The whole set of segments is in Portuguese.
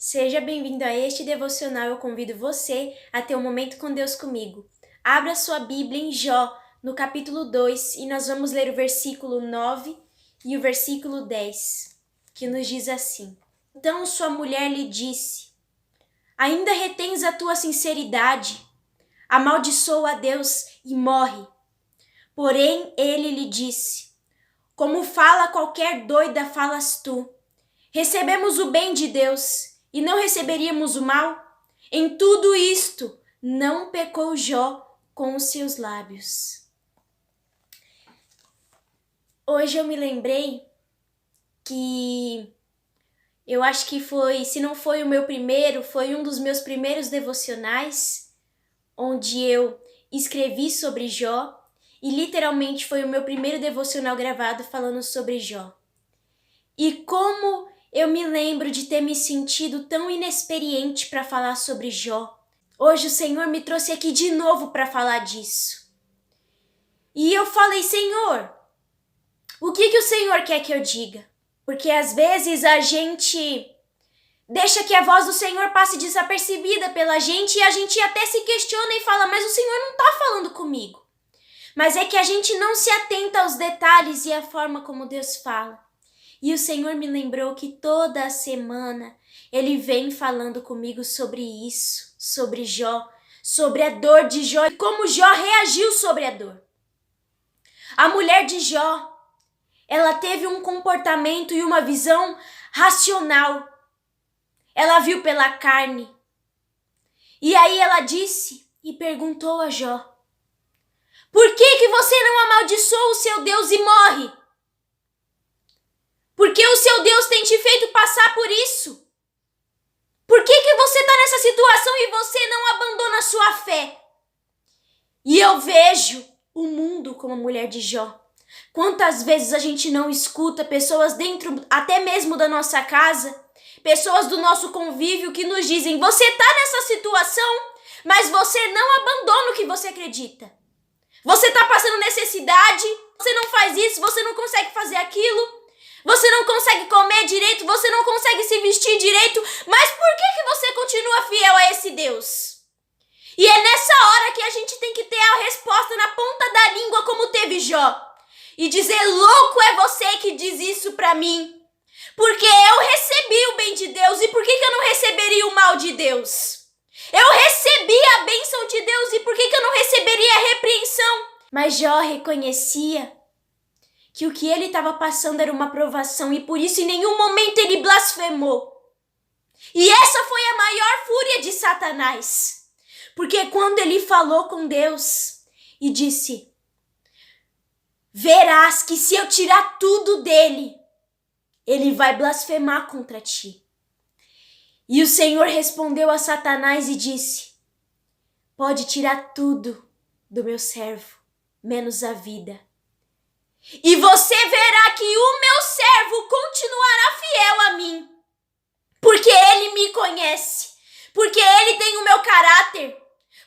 Seja bem-vindo a este devocional. Eu convido você a ter um momento com Deus comigo. Abra sua Bíblia em Jó, no capítulo 2, e nós vamos ler o versículo 9 e o versículo 10, que nos diz assim: Então sua mulher lhe disse: Ainda retens a tua sinceridade? Amaldiçoa a Deus e morre. Porém ele lhe disse: Como fala qualquer doida, falas tu. Recebemos o bem de Deus e não receberíamos o mal? Em tudo isto não pecou Jó com os seus lábios. Hoje eu me lembrei que eu acho que foi, se não foi o meu primeiro, foi um dos meus primeiros devocionais, onde eu escrevi sobre Jó, e literalmente foi o meu primeiro devocional gravado falando sobre Jó. E como eu me lembro de ter me sentido tão inexperiente para falar sobre Jó. Hoje o Senhor me trouxe aqui de novo para falar disso. E eu falei: Senhor, o que o Senhor quer que eu diga? Porque às vezes a gente deixa que a voz do Senhor passe desapercebida pela gente e a gente até se questiona e fala: mas o Senhor não está falando comigo. Mas é que a gente não se atenta aos detalhes e à forma como Deus fala. E o Senhor me lembrou que toda a semana Ele vem falando comigo sobre isso, sobre Jó, sobre a dor de Jó e como Jó reagiu sobre a dor. A mulher de Jó, ela teve um comportamento e uma visão racional. Ela viu pela carne. E aí ela disse e perguntou a Jó: Por que você não amaldiçoa o seu Deus e morre? Porque o seu Deus tem te feito passar por isso? Por que você está nessa situação e você não abandona a sua fé? E eu vejo o mundo como a mulher de Jó. Quantas vezes a gente não escuta pessoas dentro, até mesmo da nossa casa, pessoas do nosso convívio que nos dizem: você está nessa situação, mas você não abandona o que você acredita. Você está passando necessidade, você não faz isso, você não consegue fazer aquilo. Você não consegue comer direito, você não consegue se vestir direito, mas por que você continua fiel a esse Deus? E é nessa hora que a gente tem que ter a resposta na ponta da língua, como teve Jó, e dizer: louco é você que diz isso pra mim, porque eu recebi o bem de Deus, e por que eu não receberia o mal de Deus? Eu recebi a bênção de Deus, e por que eu não receberia a repreensão? Mas Jó reconhecia que o que ele estava passando era uma provação e por isso em nenhum momento ele blasfemou. E essa foi a maior fúria de Satanás. Porque quando ele falou com Deus e disse: verás que se eu tirar tudo dele, ele vai blasfemar contra ti. E o Senhor respondeu a Satanás e disse: pode tirar tudo do meu servo, menos a vida. E você verá que o meu servo continuará fiel a mim, porque ele me conhece, porque ele tem o meu caráter,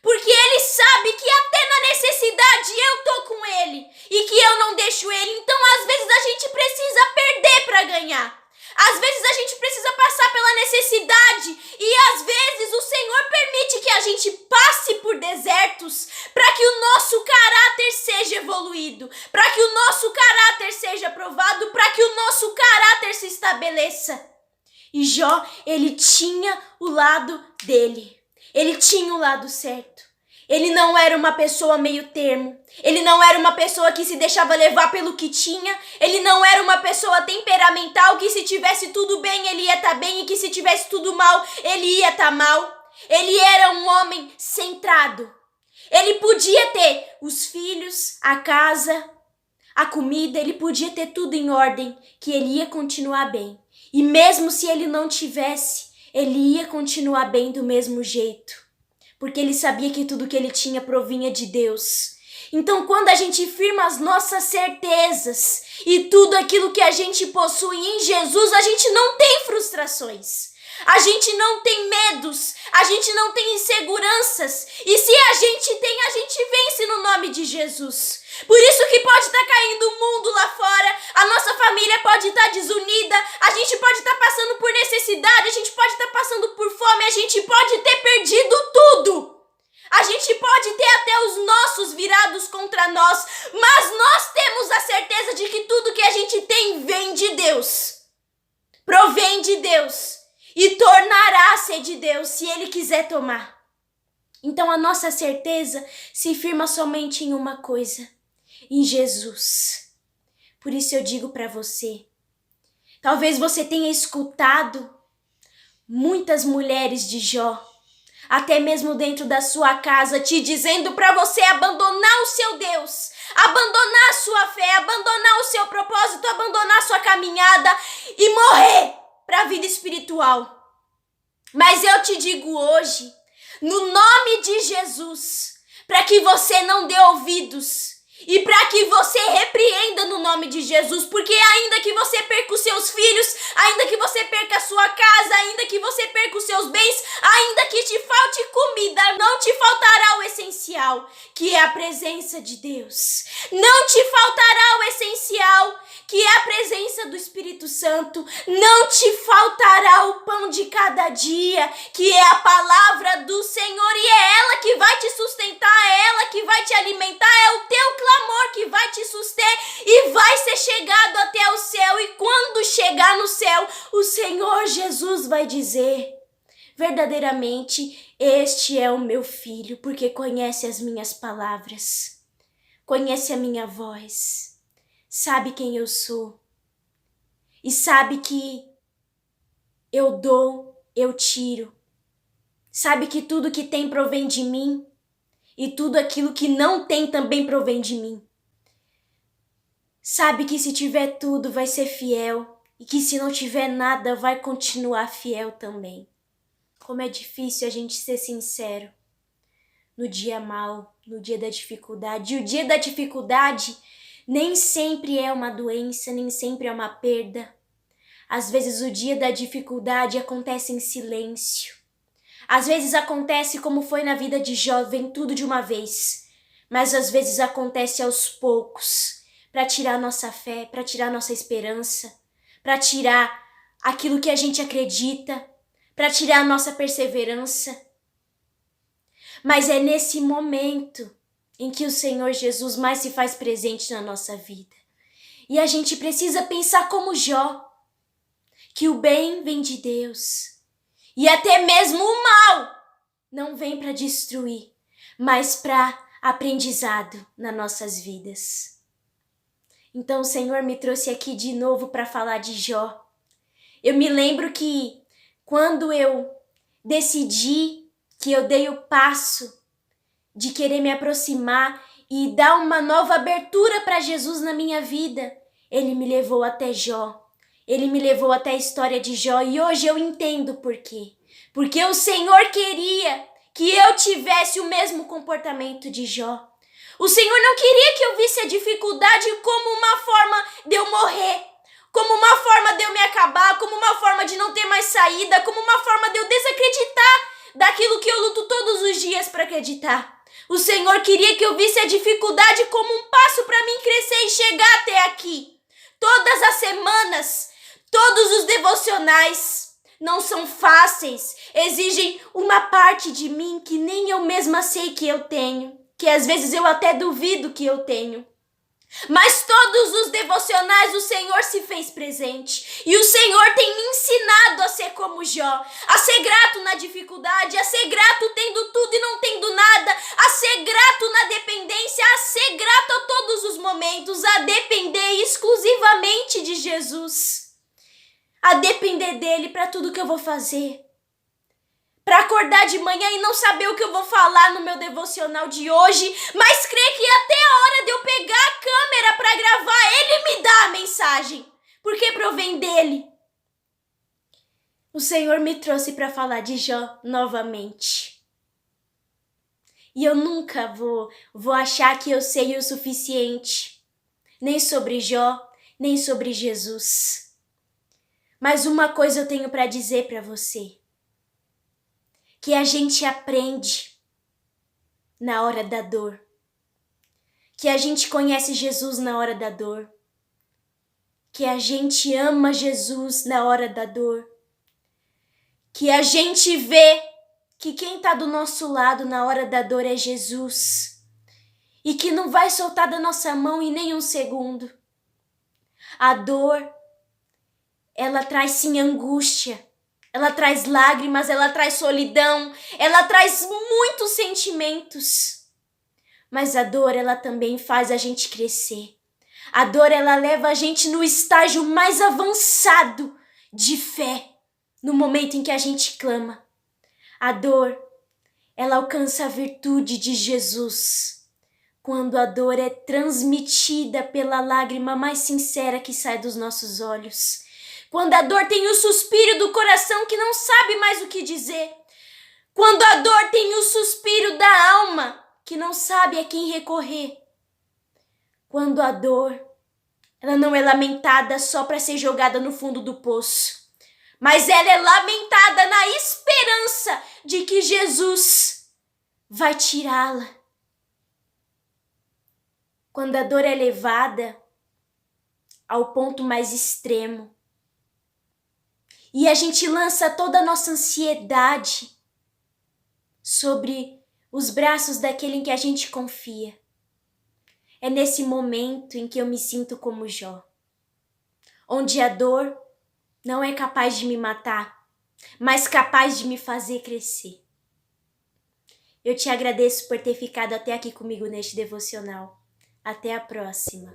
porque ele sabe que até na necessidade eu tô com ele e que eu não deixo ele. Então às vezes a gente precisa perder para ganhar. Às vezes a gente precisa passar pela necessidade e às vezes o Senhor permite que a gente passe por desertos para que o nosso caráter seja evoluído, para que o nosso caráter seja provado, para que o nosso caráter se estabeleça. E Jó, ele tinha o lado dele, ele tinha o lado certo. Ele não era uma pessoa meio termo. Ele não era uma pessoa que se deixava levar pelo que tinha. Ele não era uma pessoa temperamental que se tivesse tudo bem, ele ia estar bem. E que se tivesse tudo mal, ele ia estar mal. Ele era um homem centrado. Ele podia ter os filhos, a casa, a comida. Ele podia ter tudo em ordem, que ele ia continuar bem. E mesmo se ele não tivesse, ele ia continuar bem do mesmo jeito. Porque ele sabia que tudo que ele tinha provinha de Deus. Então, quando a gente firma as nossas certezas e tudo aquilo que a gente possui em Jesus, a gente não tem frustrações. A gente não tem medos, a gente não tem inseguranças. E se a gente tem, a gente vence no nome de Jesus. Por isso que pode estar caindo o mundo lá fora, a nossa família pode estar desunida, a gente pode estar passando por necessidade, a gente pode estar passando por fome, a gente pode ter perdido tudo. A gente pode ter até os nossos virados contra nós, mas nós temos a certeza de que tudo que a gente tem vem de Deus, provém de Deus e tornará a ser de Deus se Ele quiser tomar. Então a nossa certeza se firma somente em uma coisa, em Jesus. Por isso eu digo para você, talvez você tenha escutado muitas mulheres de Jó, até mesmo dentro da sua casa, te dizendo para você abandonar o seu Deus, abandonar a sua fé, abandonar o seu propósito, abandonar a sua caminhada e morrer para a vida espiritual. Mas eu te digo hoje, no nome de Jesus, para que você não dê ouvidos e para que você repreenda no nome de Jesus, porque ainda que você perca os seus filhos, ainda que você perca a sua casa, ainda que você perca os seus bens, ainda que te falte comida, não te faltará o essencial, que é a presença de Deus. Não te faltará o essencial, que é a presença do Espírito Santo. Não te faltará o pão de cada dia, que é a palavra do Senhor, e é ela que vai te sustentar, é ela que vai te alimentar, é o teu clamor que vai te suster e vai ser chegado até o céu. E quando chegar no céu, o Senhor Jesus vai dizer: verdadeiramente, este é o meu filho, porque conhece as minhas palavras, conhece a minha voz, sabe quem eu sou e sabe que eu dou, eu tiro, sabe que tudo que tem provém de mim e tudo aquilo que não tem também provém de mim. Sabe que se tiver tudo vai ser fiel e que se não tiver nada vai continuar fiel também. Como é difícil a gente ser sincero no dia mau, no dia da dificuldade. E o dia da dificuldade nem sempre é uma doença, nem sempre é uma perda. Às vezes o dia da dificuldade acontece em silêncio. Às vezes acontece como foi na vida de Jó, vem tudo de uma vez. Mas às vezes acontece aos poucos, para tirar nossa fé, para tirar nossa esperança, para tirar aquilo que a gente acredita, para tirar a nossa perseverança. Mas é nesse momento em que o Senhor Jesus mais se faz presente na nossa vida. E a gente precisa pensar como Jó, que o bem vem de Deus. E até mesmo o mal não vem para destruir, mas para aprendizado nas nossas vidas. Então o Senhor me trouxe aqui de novo para falar de Jó. Eu me lembro que quando eu decidi, que eu dei o passo de querer me aproximar e dar uma nova abertura para Jesus na minha vida, Ele me levou até Jó. Ele me levou até a história de Jó e hoje eu entendo por quê. Porque o Senhor queria que eu tivesse o mesmo comportamento de Jó. O Senhor não queria que eu visse a dificuldade como uma forma de eu morrer, como uma forma de eu me acabar, como uma forma de não ter mais saída, como uma forma de eu desacreditar daquilo que eu luto todos os dias para acreditar. O Senhor queria que eu visse a dificuldade como um passo para mim crescer e chegar até aqui. Todas as semanas, todos os devocionais não são fáceis, exigem uma parte de mim que nem eu mesma sei que eu tenho, que às vezes eu até duvido que eu tenho. Mas todos os devocionais o Senhor se fez presente. E o Senhor tem me ensinado a ser como Jó. A ser grato na dificuldade, a ser grato tendo tudo e não tendo nada. A ser grato na dependência, a ser grato a todos os momentos. A depender exclusivamente de Jesus. A depender dele para tudo que eu vou fazer. Para acordar de manhã e não saber o que eu vou falar no meu devocional de hoje, mas crer que até a hora de eu pegar a câmera para gravar, Ele me dá a mensagem, porque provém dele. O Senhor me trouxe para falar de Jó novamente. E eu nunca vou achar que eu sei o suficiente, nem sobre Jó, nem sobre Jesus. Mas uma coisa eu tenho para dizer para você, que a gente aprende na hora da dor, que a gente conhece Jesus na hora da dor, que a gente ama Jesus na hora da dor, que a gente vê que quem está do nosso lado na hora da dor é Jesus e que não vai soltar da nossa mão em nenhum segundo. A dor, ela traz sim angústia, ela traz lágrimas, ela traz solidão, ela traz muitos sentimentos. Mas a dor, ela também faz a gente crescer. A dor, ela leva a gente no estágio mais avançado de fé, no momento em que a gente clama. A dor, ela alcança a virtude de Jesus, quando a dor é transmitida pela lágrima mais sincera que sai dos nossos olhos. Quando a dor tem o suspiro do coração que não sabe mais o que dizer. Quando a dor tem o suspiro da alma que não sabe a quem recorrer. Quando a dor, ela não é lamentada só para ser jogada no fundo do poço, mas ela é lamentada na esperança de que Jesus vai tirá-la. Quando a dor é levada ao ponto mais extremo e a gente lança toda a nossa ansiedade sobre os braços daquele em que a gente confia, é nesse momento em que eu me sinto como Jó, onde a dor não é capaz de me matar, mas capaz de me fazer crescer. Eu te agradeço por ter ficado até aqui comigo neste devocional. Até a próxima.